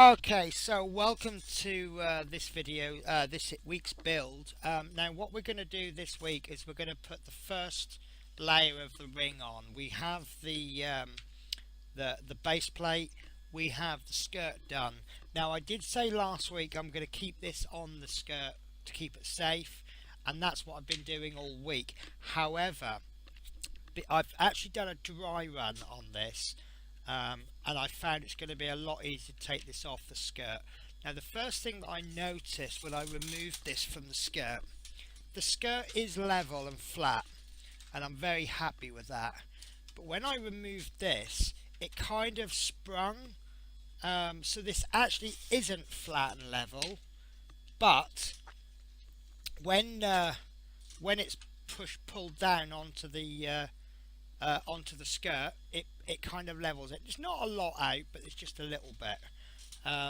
Okay, so welcome to this video, this week's build. Now what we're going to do this week is we're going to put the first layer of the ring on. We have the base plate, we have the skirt done. Now I did say last week I'm going to keep this on the skirt to keep it safe, and that's what I've been doing all week. However, I've actually done a dry run on this, and I found it's going to be a lot easier to take this off the skirt. Now the first thing that I noticed when I removed this from the skirt is level and flat, and I'm very happy with that. But when I removed this, it kind of sprung, so this actually isn't flat and level, but when it's pulled down onto the skirt, it kind of levels it. It's not a lot out, but it's just a little bit.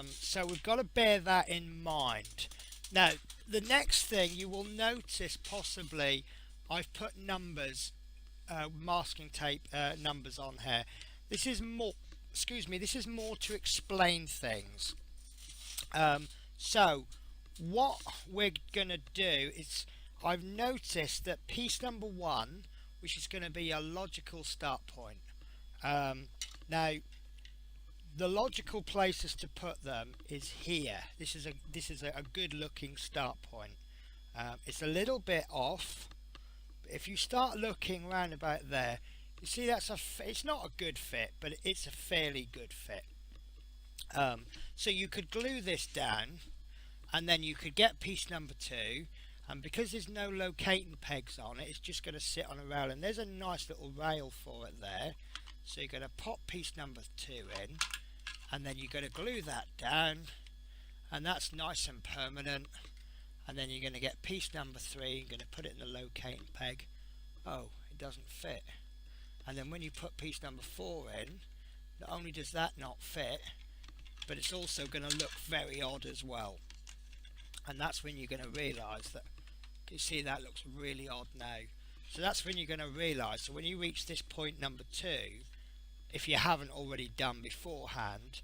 So we've got to bear that in mind. Now the next thing you will notice, possibly, I've put numbers, masking tape numbers on here. This is more, this is more to explain things. So what we're gonna do is, I've noticed that piece number 1, which is going to be a logical start point. Now the logical places to put them is here. This is a good looking start point. It's a little bit off, but if you start looking around about there, you see it's not a good fit, but it's a fairly good fit. So you could glue this down, and then you could get piece number 2, and because there's no locating pegs on it, it's just going to sit on a rail, and there's a nice little rail for it there. So you're going to pop piece number 2 in, and then you're going to glue that down, and that's nice and permanent. And then you're going to get piece number 3, you're going to put it in the locating peg. Oh, it doesn't fit. And then when you put piece number 4 in, not only does that not fit, but it's also going to look very odd as well. And that's when you're going to realise that, you see, that looks really odd now. So that's when you're going to realise, so when you reach this point number 2, if you haven't already done beforehand,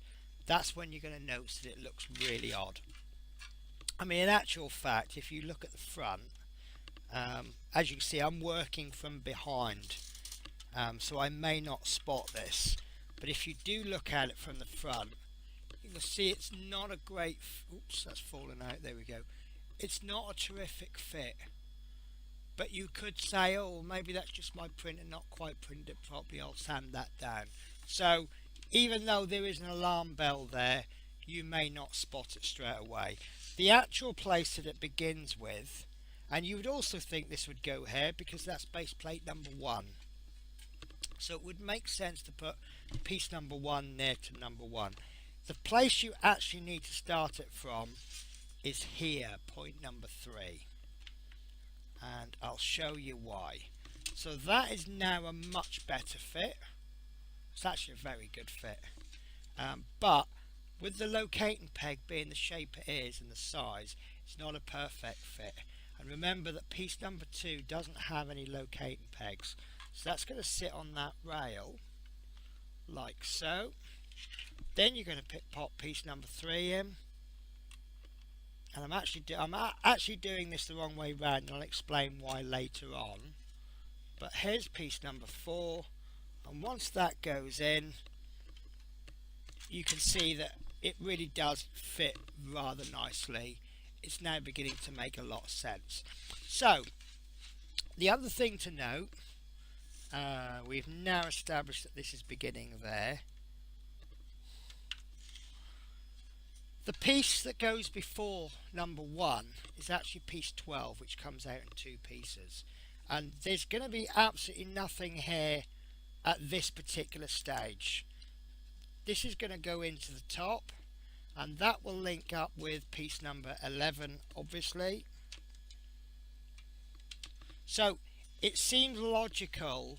that's when you're going to notice that it looks really odd. I mean, in actual fact, if you look at the front, as you can see, I'm working from behind, so I may not spot this, but if you do look at it from the front, you can see it's not a great, oops, that's fallen out, there we go. It's not a terrific fit, but you could say, oh, maybe that's just my printer not quite printed it properly, I'll sand that down. So even though there is an alarm bell there, you may not spot it straight away. The actual place that it begins with, and you would also think this would go here because that's base plate number 1, so it would make sense to put piece number 1 near to number 1. The place you actually need to start it from is here, point number 3, and I'll show you why. So that is now a much better fit. It's actually a very good fit, but with the locating peg being the shape it is and the size, it's not a perfect fit. And remember that piece number 2 doesn't have any locating pegs, so that's going to sit on that rail like so. Then you're going to pop piece number 3 in, and I'm actually doing this the wrong way round, and I'll explain why later on. But here's piece number 4, and once that goes in, you can see that it really does fit rather nicely. It's now beginning to make a lot of sense. So the other thing to note, we've now established that this is beginning there. The piece that goes before number 1 is actually piece 12, which comes out in 2 pieces, and there's going to be absolutely nothing here at this particular stage. This is going to go into the top, and that will link up with piece number 11, obviously. So it seems logical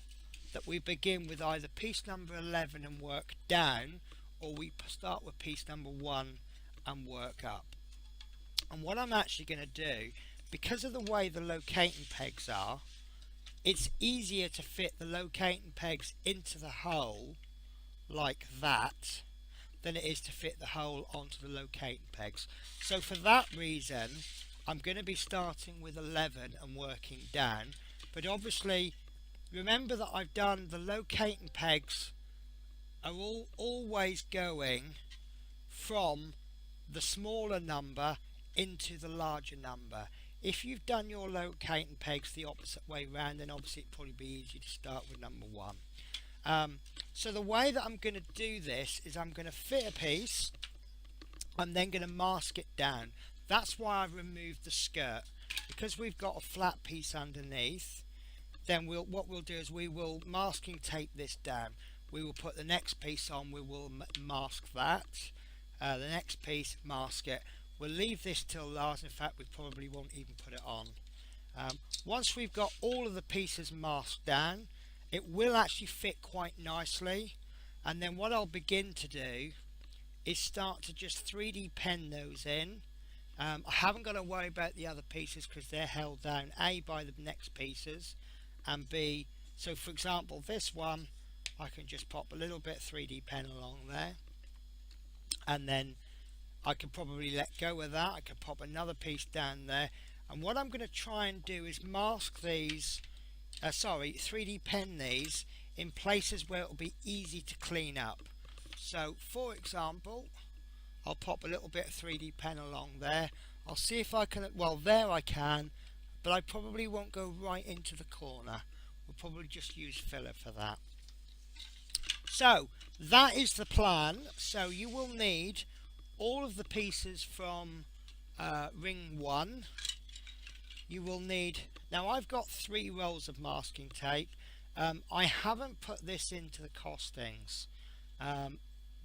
that we begin with either piece number 11 and work down, or we start with piece number 1 and work up. And what I'm actually going to do, because of the way the locating pegs are, it's easier to fit the locating pegs into the hole like that than it is to fit the hole onto the locating pegs. So for that reason, I'm going to be starting with 11 and working down. But obviously, remember that I've done the locating pegs are always going from the smaller number into the larger number. If you've done your locating pegs the opposite way round, then obviously it'd probably be easier to start with number 1. So the way that I'm going to do this is I'm going to fit a piece. I'm then going to mask it down. That's why I've removed the skirt, because we've got a flat piece underneath. Then what we'll do is we will masking tape this down. We will put the next piece on. We will mask that. The next piece, mask it. We'll leave this till last. In fact, we probably won't even put it on. Once we've got all of the pieces masked down, it will actually fit quite nicely. And then what I'll begin to do is start to just 3D pen those in. I haven't got to worry about the other pieces because they're held down, A, by the next pieces, and B, so for example this one, I can just pop a little bit 3D pen along there, and then I can probably let go of that. I can pop another piece down there, and what I'm going to try and do is mask these, 3D pen these in places where it will be easy to clean up. So for example, I'll pop a little bit of 3D pen along there. I'll see if I can, well there I can, but I probably won't go right into the corner. We'll probably just use filler for that. So that is the plan. So you will need all of the pieces from ring 1. You will need, now I've got 3 rolls of masking tape. I haven't put this into the costings.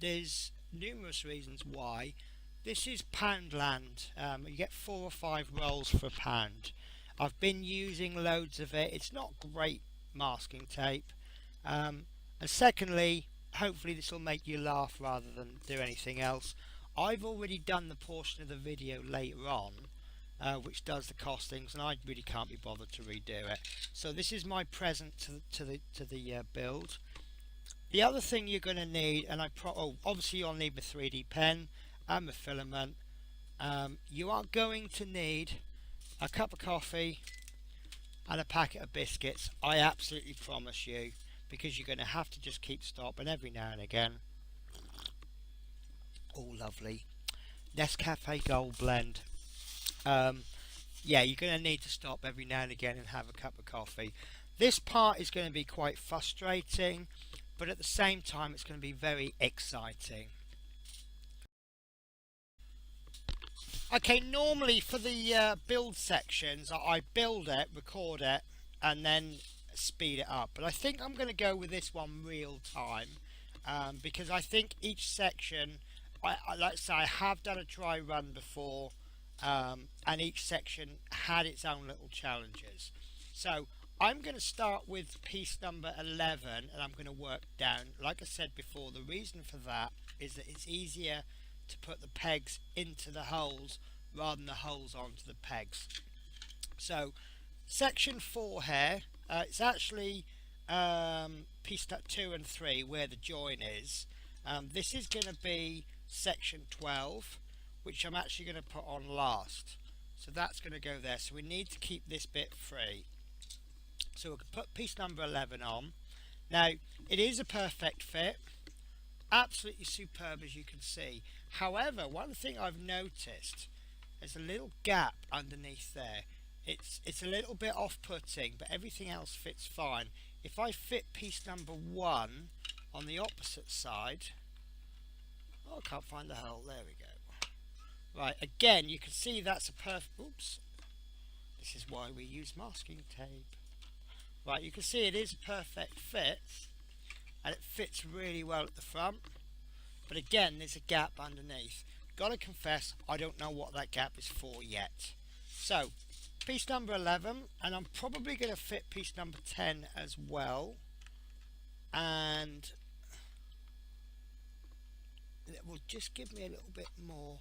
There's numerous reasons why. This is Poundland. You get 4 or 5 rolls for £1. I've been using loads of it. It's not great masking tape. And secondly, hopefully this will make you laugh rather than do anything else. I've already done the portion of the video later on which does the costings, and I really can't be bothered to redo it. So this is my present to the build. The other thing you're going to need, and obviously you'll need my 3D pen and my filament. You are going to need a cup of coffee and a packet of biscuits. I absolutely promise you, because you're going to have to just keep stopping every now and again. Oh, lovely Nescafe Gold Blend. Yeah, you're going to need to stop every now and again and have a cup of coffee. This part is going to be quite frustrating, but at the same time it's going to be very exciting. Okay, normally for the build sections, I build it, record it, and then speed it up. But I think I'm going to go with this one real time, because I think each section, like I say, I have done a dry run before, and each section had its own little challenges. So I'm going to start with piece number 11, and I'm going to work down. Like I said before, the reason for that is that it's easier to put the pegs into the holes rather than the holes onto the pegs. So section 4 here, it's actually piece 2 and 3 where the join is. This is going to be section 12, which I'm actually going to put on last. So that's going to go there. So we need to keep this bit free. So we can put piece number 11 on. Now it is a perfect fit, absolutely superb, as you can see. However, one thing I've noticed, there's a little gap underneath there. It's a little bit off-putting, but everything else fits fine. If I fit piece number 1 on the opposite side, oh, I can't find the hole, there we go. Right, again, you can see that's a perfect, oops, this is why we use masking tape. Right, you can see it is a perfect fit, and it fits really well at the front, but again, there's a gap underneath. Gotta confess, I don't know what that gap is for yet. So piece number 11, and I'm probably going to fit piece number 10 as well, and it will just give me a little bit more.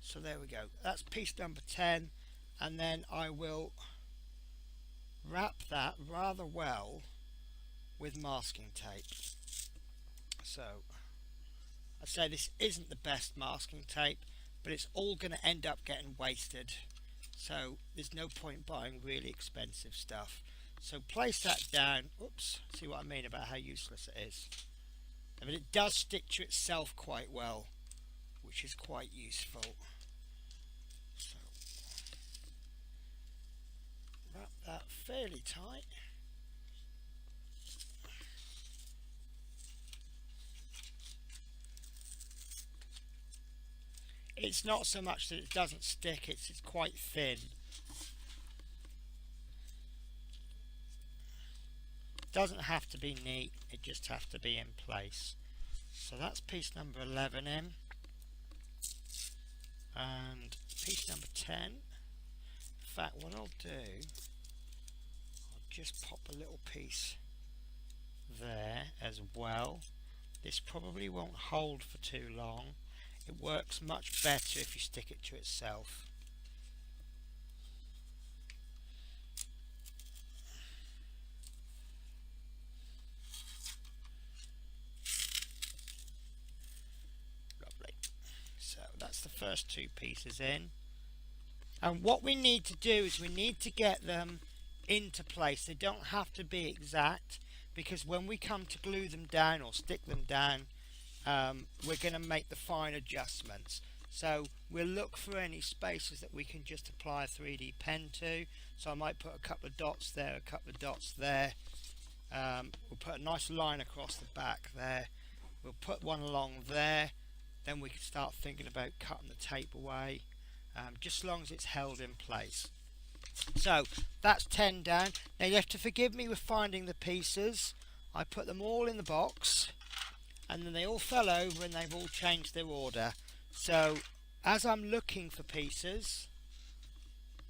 So there we go, that's piece number 10, and then I will wrap that rather well with masking tape. So I say this isn't the best masking tape, but it's all going to end up getting wasted. So there's no point buying really expensive stuff. So place that down. Oops, see what I mean about how useless it is. I mean, it does stick to itself quite well, which is quite useful. So wrap that fairly tight. It's not so much that it doesn't stick, it's quite thin. It doesn't have to be neat, it just has to be in place. So that's piece number 11 in. And piece number 10. In fact, what I'll do, I'll just pop a little piece there as well. This probably won't hold for too long. It works much better if you stick it to itself. Lovely. So that's the first two pieces in. And what we need to do is we need to get them into place. They don't have to be exact, because when we come to glue them down or stick them down, we're going to make the fine adjustments. So we'll look for any spaces that we can just apply a 3D pen to. So I might put a couple of dots there, a couple of dots there. We'll put a nice line across the back there. We'll put one along there. Then we can start thinking about cutting the tape away, just as long as it's held in place. So that's 10 down. Now you have to forgive me with finding the pieces. I put them all in the box, and then they all fell over and they've all changed their order. So as I'm looking for pieces,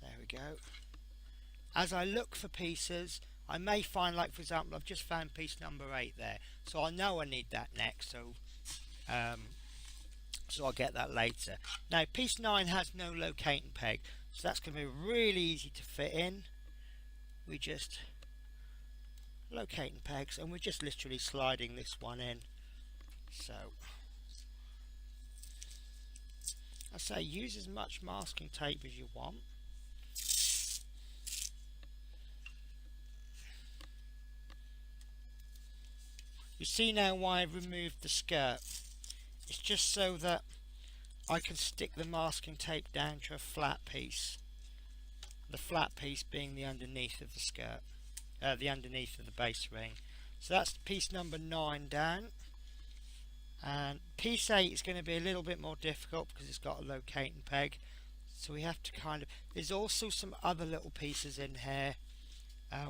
there we go, as I look for pieces, I may find, like for example, I've just found piece number 8 there, so I know I need that next, so I'll get that later. Now piece 9 has no locating peg, so that's going to be really easy to fit in. We just locating pegs, and we're just literally sliding this one in. So I say use as much masking tape as you want. You see now why I've removed the skirt. It's just so that I can stick the masking tape down to a flat piece. The flat piece being the underneath of the skirt, the underneath of the base ring. So that's piece number 9 down. And piece 8 is going to be a little bit more difficult because it's got a locating peg. So we have to kind of, there's also some other little pieces in here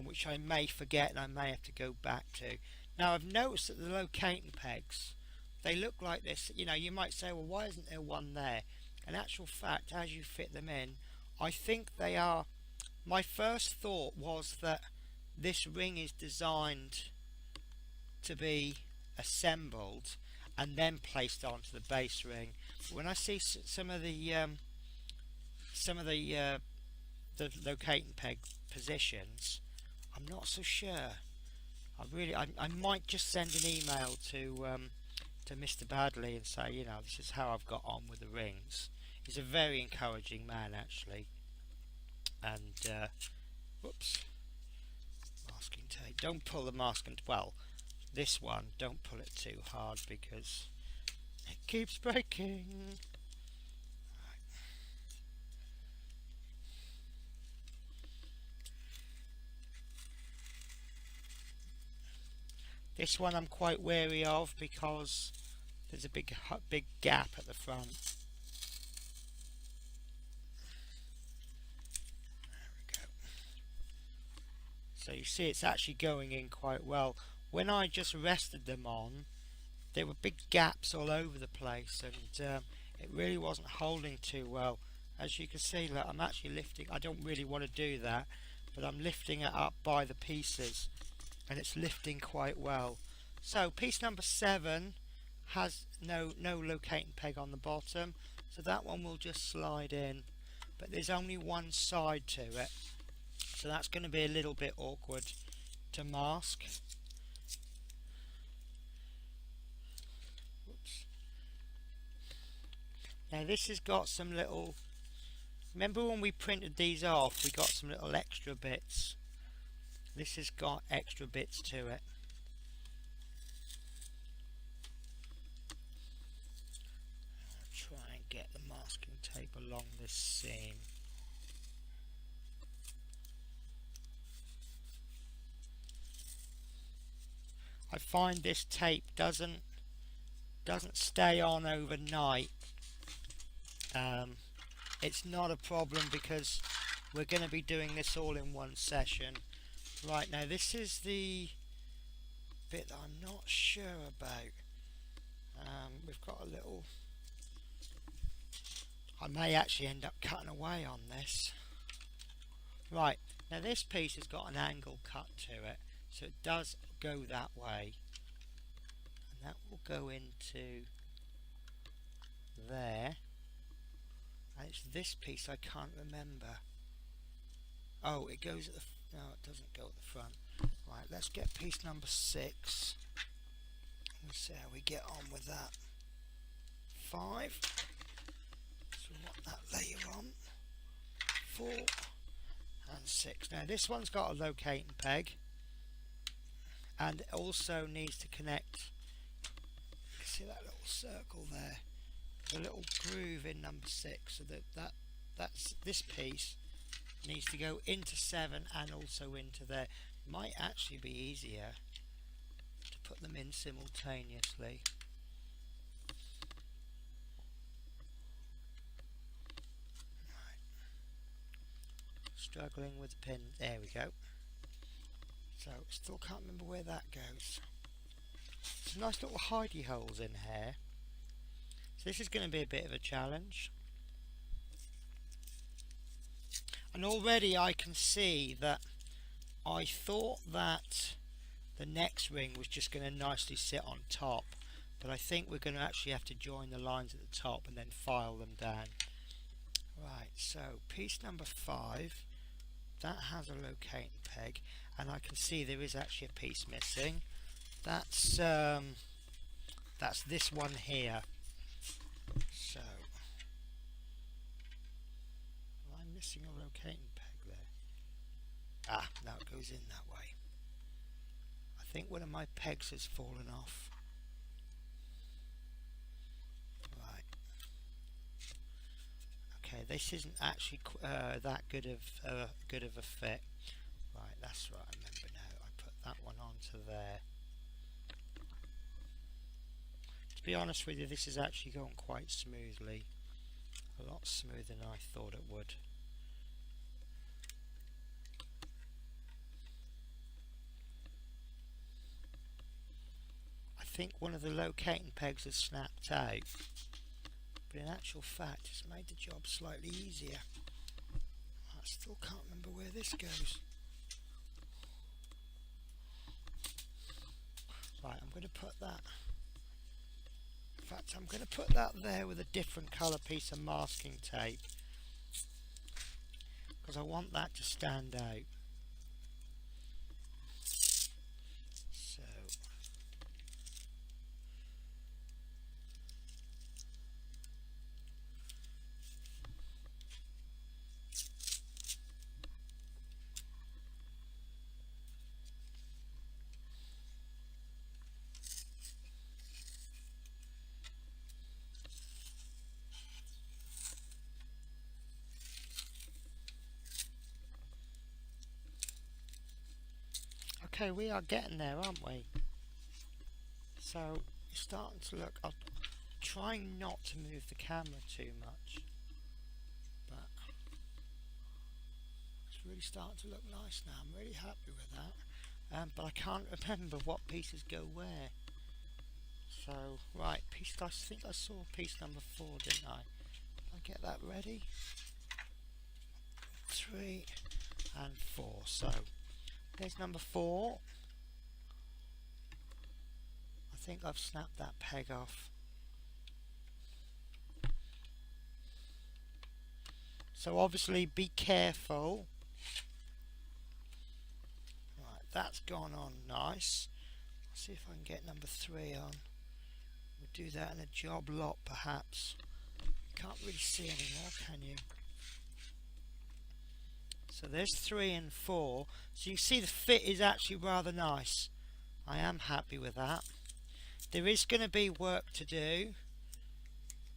which I may forget and I may have to go back to. Now I've noticed that the locating pegs, they look like this. You know, you might say, well, why isn't there one there? In actual fact, as you fit them in, I think they are, my first thought was that this ring is designed to be assembled and then placed onto the base ring. But when I see some of the locating peg positions, I'm not so sure. I might just send an email to Mr. Badley and say, you know, this is how I've got on with the rings. He's a very encouraging man, actually. And whoops, masking tape. Don't pull the masking. Well, this one, don't pull it too hard because it keeps breaking. This one I'm quite wary of because there's a big gap at the front. There we go. So you see it's actually going in quite well. When I just rested them on, there were big gaps all over the place, and it really wasn't holding too well. As you can see, look, I'm actually lifting. I don't really want to do that, but I'm lifting it up by the pieces, and it's lifting quite well. So piece number 7 has no locating peg on the bottom, so that one will just slide in, but there's only one side to it, so that's going to be a little bit awkward to mask. Whoops. Now this has got some little, remember when we printed these off, we got some little extra bits. This has got extra bits to it. I'll try and get the masking tape along this seam. I find this tape doesn't stay on overnight. It's not a problem because we're going to be doing this all in one session. Right, now this is the bit that I'm not sure about. We've got a little, I may actually end up cutting away on this. Right, now this piece has got an angle cut to it, so it does go that way, and that will go into there, and it's this piece I can't remember. Oh, it goes at the, no, it doesn't go at the front. Right, let's get piece number 6. Let's see how we get on with that. 5, so we want that later on. 4 and 6. Now this one's got a locating peg, and it also needs to connect. You can see that little circle there. There's a little groove in number 6, so that's this piece needs to go into 7 and also into there. Might actually be easier to put them in simultaneously. Right. Struggling with the pin. There we go. So still can't remember where that goes. Some nice little hidey holes in here. So this is going to be a bit of a challenge. And already I can see that I thought that the next ring was just going to nicely sit on top, but I think we're going to actually have to join the lines at the top and then file them down. Right, so piece number 5, that has a locating peg, and I can see there is actually a piece missing. That's this one here. So I'm missing a locating peg there. Ah, now it goes in that way. I think one of my pegs has fallen off. Right. Okay, this isn't actually that good of a fit. Right, that's right. I remember now. I put that one onto there. To be honest with you, this is actually going quite smoothly. A lot smoother than I thought it would. I think one of the locating pegs has snapped out, but in actual fact it's made the job slightly easier. I still can't remember where this goes. Right, I'm going to put that, in fact I'm going to put that there with a different colour piece of masking tape, because I want that to stand out. So okay, we are getting there, aren't we? So it's starting to look, I'm trying not to move the camera too much, but it's really starting to look nice now. I'm really happy with that, but I can't remember what pieces go where. So right, I think I saw piece number 4, didn't I? I'll get that ready. 3 and 4. So there's number 4. I think I've snapped that peg off. So obviously be careful. Right, that's gone on nice. Let's see if I can get number 3 on. We'll do that in a job lot perhaps. Can't really see anymore, can you? So there's 3 and 4. So you see the fit is actually rather nice. I am happy with that. There is going to be work to do,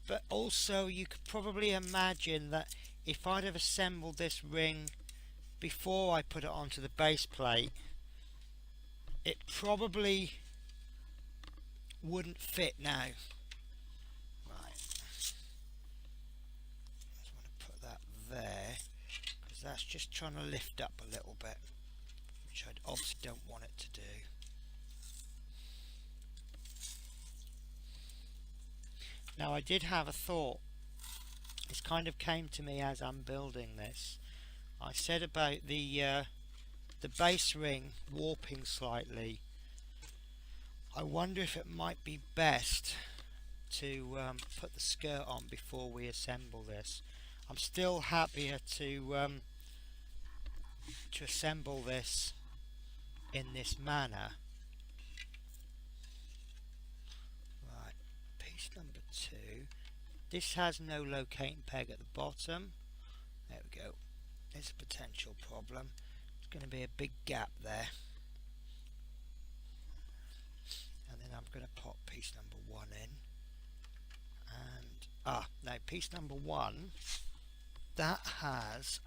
but also you could probably imagine that if I'd have assembled this ring before I put it onto the base plate, it probably wouldn't fit now. Right, just want to put that there, because that's just trying to lift up a little bit, which I obviously don't want it to do. Now I did have a thought. This kind of came to me as I'm building this. I said about the base ring warping slightly. I wonder if it might be best to put the skirt on before we assemble this. I'm still happier to assemble this in this manner. Right, piece number 2. This has no locating peg at the bottom. There we go. There's a potential problem. There's going to be a big gap there. And then I'm going to pop piece number 1 in. And now piece number 1, that has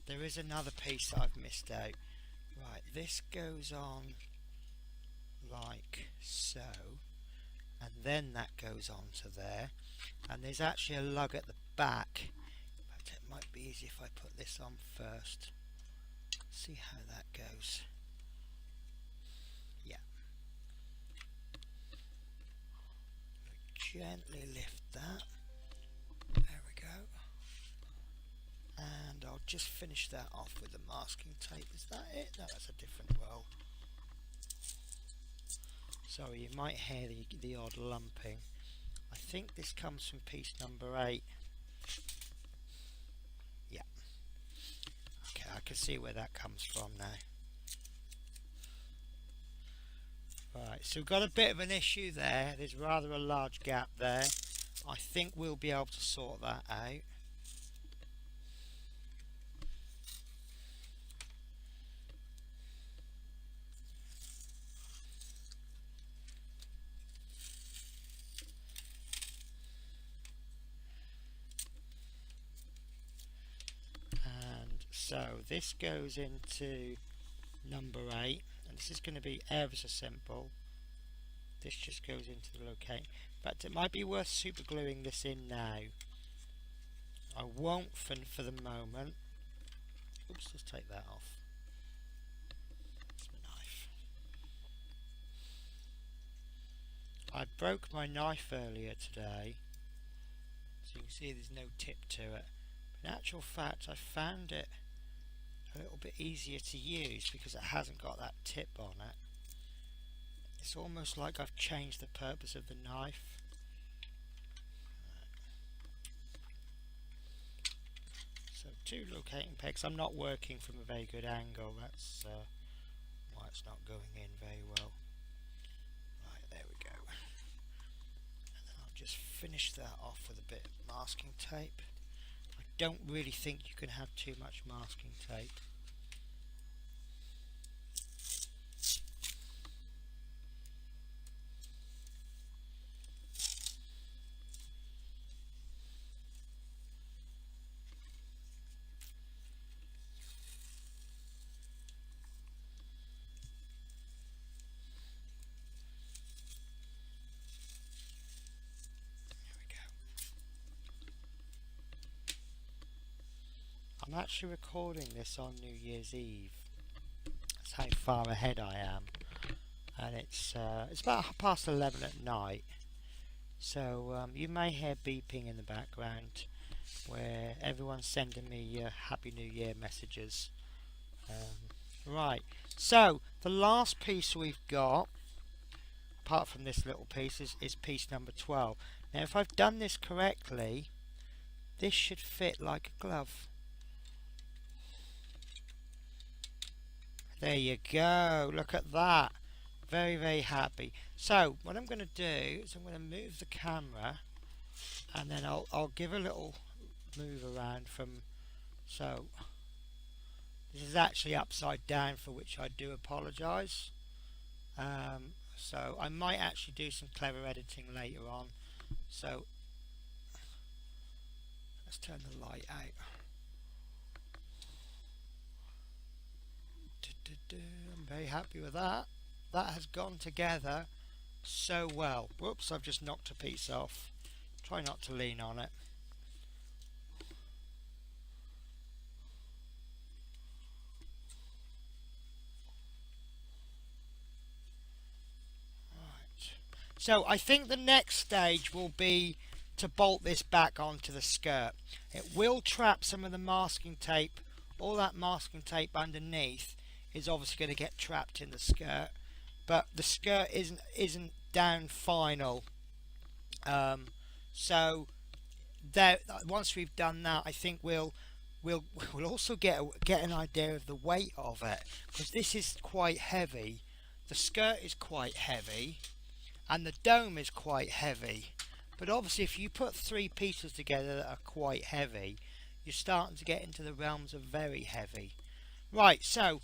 there is another piece that I've missed out. Right, this goes on like so, and then that goes on to there, and there's actually a lug at the back. But it might be easy if I put this on first. See how that goes. Yeah. Gently lift that. There we go. And I'll just finish that off with the masking tape. Is that it? No, that's a different roll. Sorry, you might hear the odd lumping. I think this comes from piece number 8. Yeah. Okay, I can see where that comes from now. Right, so we've got a bit of an issue there. There's rather a large gap there. I think we'll be able to sort that out. So this goes into number 8, and this is going to be ever so simple. This just goes into the locate, but it might be worth super gluing this in now. I won't for the moment. Oops, let's take that off. That's my knife. I broke my knife earlier today, so you can see there's no tip to it. But in actual fact, I found it a little bit easier to use because it hasn't got that tip on it. It's almost like I've changed the purpose of the knife. So 2 locating pegs. I'm not working from a very good angle. That's why it's not going in very well. Right, there we go. And then I'll just finish that off with a bit of masking tape. I don't really think you can have too much masking tape. I'm actually recording this on New Year's Eve. That's how far ahead I am, and it's about 11:30 at night. So you may hear beeping in the background, where everyone's sending me Happy New Year messages. Right. So the last piece we've got, apart from this little piece, is piece number 12. Now, if I've done this correctly, this should fit like a glove. There you go, look at that. Very, very happy. So what I'm going to do is I'm going to move the camera and then I'll give a little move around from, so this is actually upside down, for which I do apologise. So I might actually do some clever editing later on. So let's turn the light out. I'm very happy with that. That has gone together so well. Whoops, I've just knocked a piece off. Try not to lean on it. Right. So I think the next stage will be to bolt this back onto the skirt. It will trap some of the masking tape. All that masking tape underneath is obviously going to get trapped in the skirt, but the skirt isn't down final. So there, once we've done that, I think we'll also get an idea of the weight of it, because this is quite heavy. The skirt is quite heavy, and the dome is quite heavy. But obviously, if you put three pieces together that are quite heavy, you're starting to get into the realms of very heavy. Right, so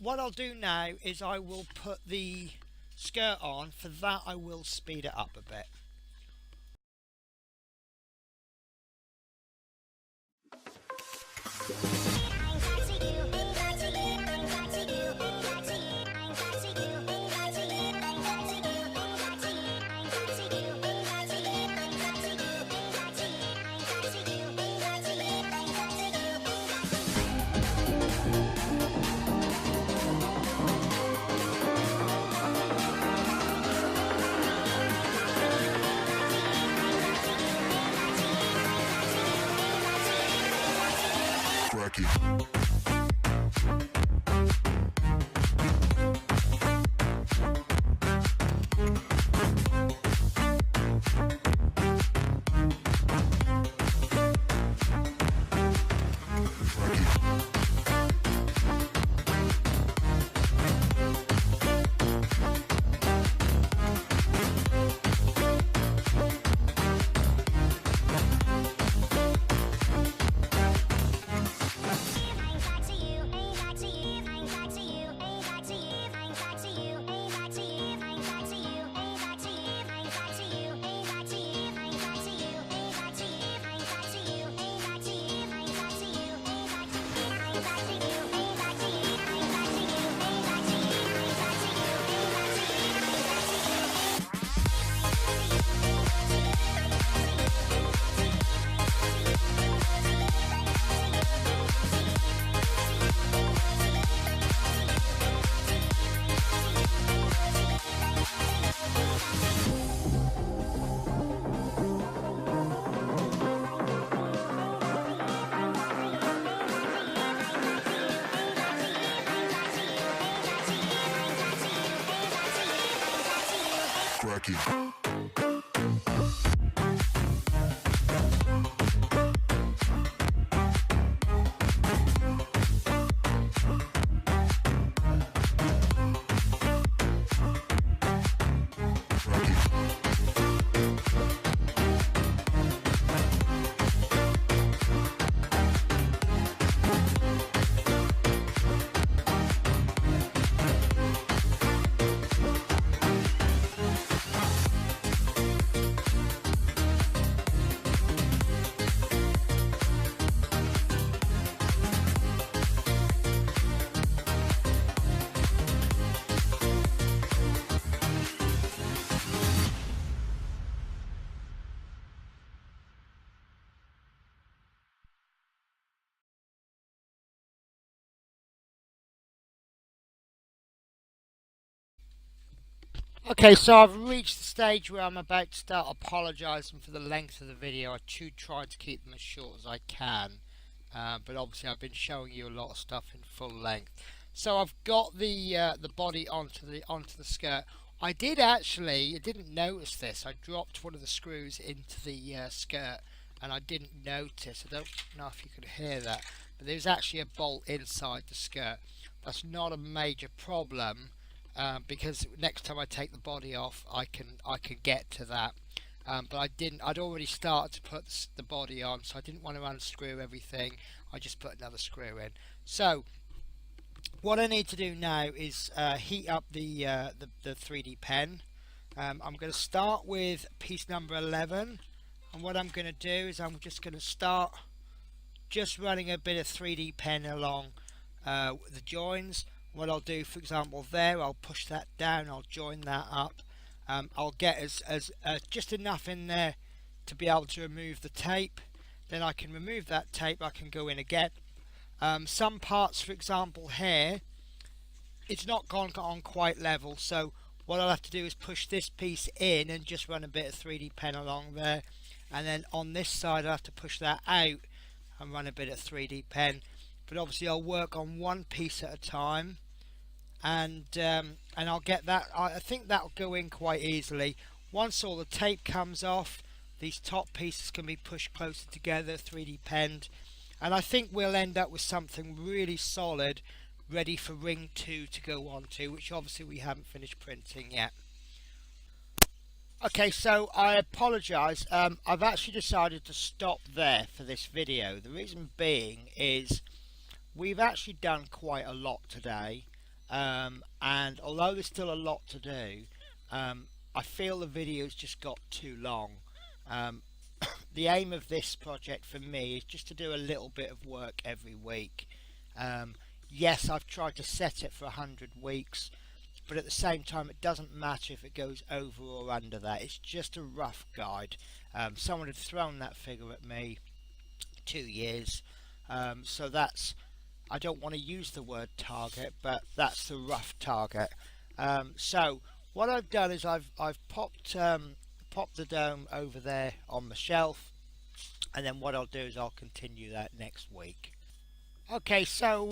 what I'll do now is I will put the skirt on. For that, I will speed it up a bit. Cracking. Okay, so I've reached the stage where I'm about to start apologising for the length of the video. I try to keep them as short as I can, but obviously I've been showing you a lot of stuff in full length. So I've got the body onto the skirt. I didn't notice this. I dropped one of the screws into the skirt, and I didn't notice. I don't know if you could hear that, but there's actually a bolt inside the skirt. That's not a major problem. Because next time I take the body off, I can get to that. but I'd already started to put the body on, so I didn't want to unscrew everything. I just put another screw in. So what I need to do now is heat up the 3D pen. I'm going to start with piece number 11, and what I'm going to do is I'm just going to start just running a bit of 3D pen along the joins. What I'll do, for example, there, I'll push that down, I'll join that up. I'll get just enough in there to be able to remove the tape. Then I can remove that tape, I can go in again. Some parts, for example here, it's not gone on quite level, so what I'll have to do is push this piece in and just run a bit of 3D pen along there, and then on this side I'll have to push that out and run a bit of 3D pen. But obviously I'll work on one piece at a time, and I'll get that. I think that'll go in quite easily. Once all the tape comes off, these top pieces can be pushed closer together, 3D penned, and I think we'll end up with something really solid ready for ring 2 to go on to, which obviously we haven't finished printing yet. Okay, so I apologise, I've actually decided to stop there for this video. The reason being is we've actually done quite a lot today, and although there's still a lot to do, I feel the video's just got too long. The aim of this project for me is just to do a little bit of work every week. Yes, I've tried to set it for 100 weeks, but at the same time it doesn't matter if it goes over or under that. It's just a rough guide. Someone had thrown that figure at me 2 years, so that's, I don't want to use the word target, but that's the rough target. So what I've done is I've popped the dome over there on the shelf, and then what I'll do is I'll continue that next week. Okay, so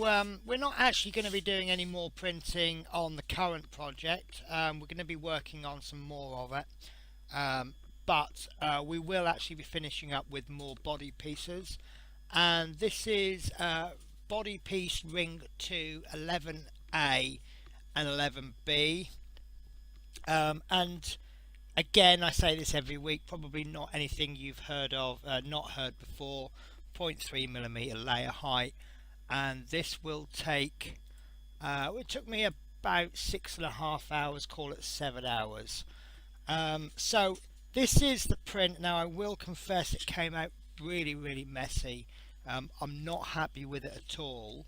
we're not actually going to be doing any more printing on the current project. We're going to be working on some more of it, but we will actually be finishing up with more body pieces, and this is body piece ring 2 11A and 11B, and again, I say this every week, probably not anything you've heard of, not heard before. 0.3mm layer height, and this will take it took me about 6.5 hours, call it 7 hours. So this is the print. Now I will confess it came out really messy. I'm not happy with it at all.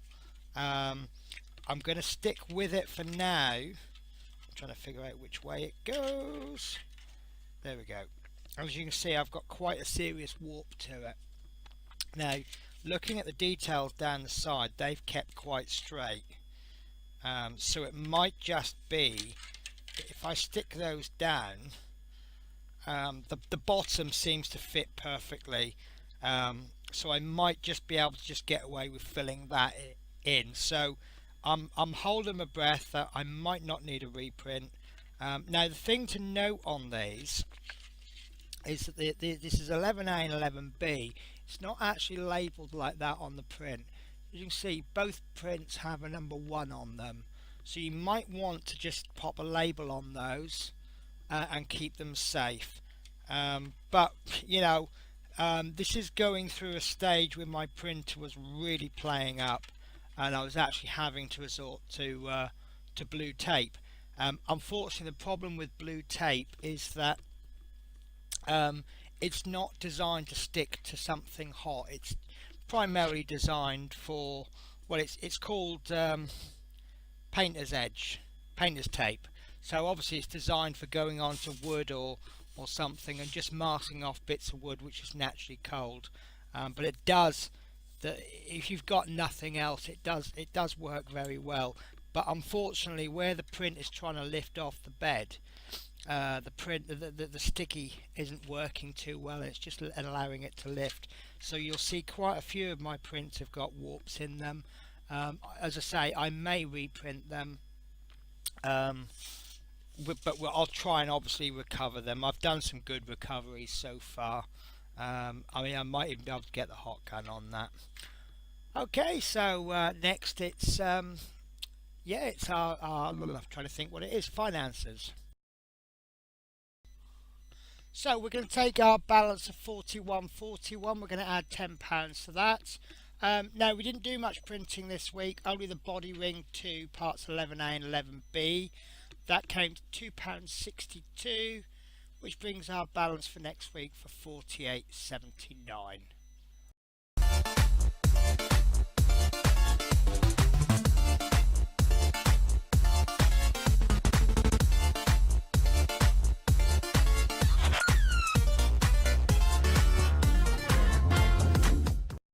I'm going to stick with it for now. I'm trying to figure out which way it goes. There we go. As you can see, I've got quite a serious warp to it. Now, looking at the details down the side, they've kept quite straight. So it might just be that if I stick those down, the bottom seems to fit perfectly. So I might just be able to just get away with filling that in. So I'm holding my breath that I might not need a reprint. Now the thing to note on these is that this is 11A and 11B. It's not actually labelled like that on the print. As you can see, both prints have a number 1 on them, so you might want to just pop a label on those and keep them safe. But you know, this is going through a stage where my printer was really playing up, and I was actually having to resort to blue tape. Unfortunately, the problem with blue tape is that it's not designed to stick to something hot. It's primarily designed for, well, it's called painter's tape. So obviously it's designed for going onto wood or something and just masking off bits of wood which is naturally cold. But it does, if you've got nothing else, it does work very well. But unfortunately, where the print is trying to lift off the bed, the sticky isn't working too well. It's just allowing it to lift. So you'll see quite a few of my prints have got warps in them. As I say, I may reprint them, but I'll try and obviously recover them. I've done some good recoveries so far. I mean, I might even be able to get the hot gun on that. Okay, so next it's yeah, it's I'm trying to think what it is, finances. So we're going to take our balance of 41.41. We're going to add £10 to that. Now we didn't do much printing this week, only the body ring to parts 11A and 11B. That came to £2.62, which brings our balance for next week for 48.79.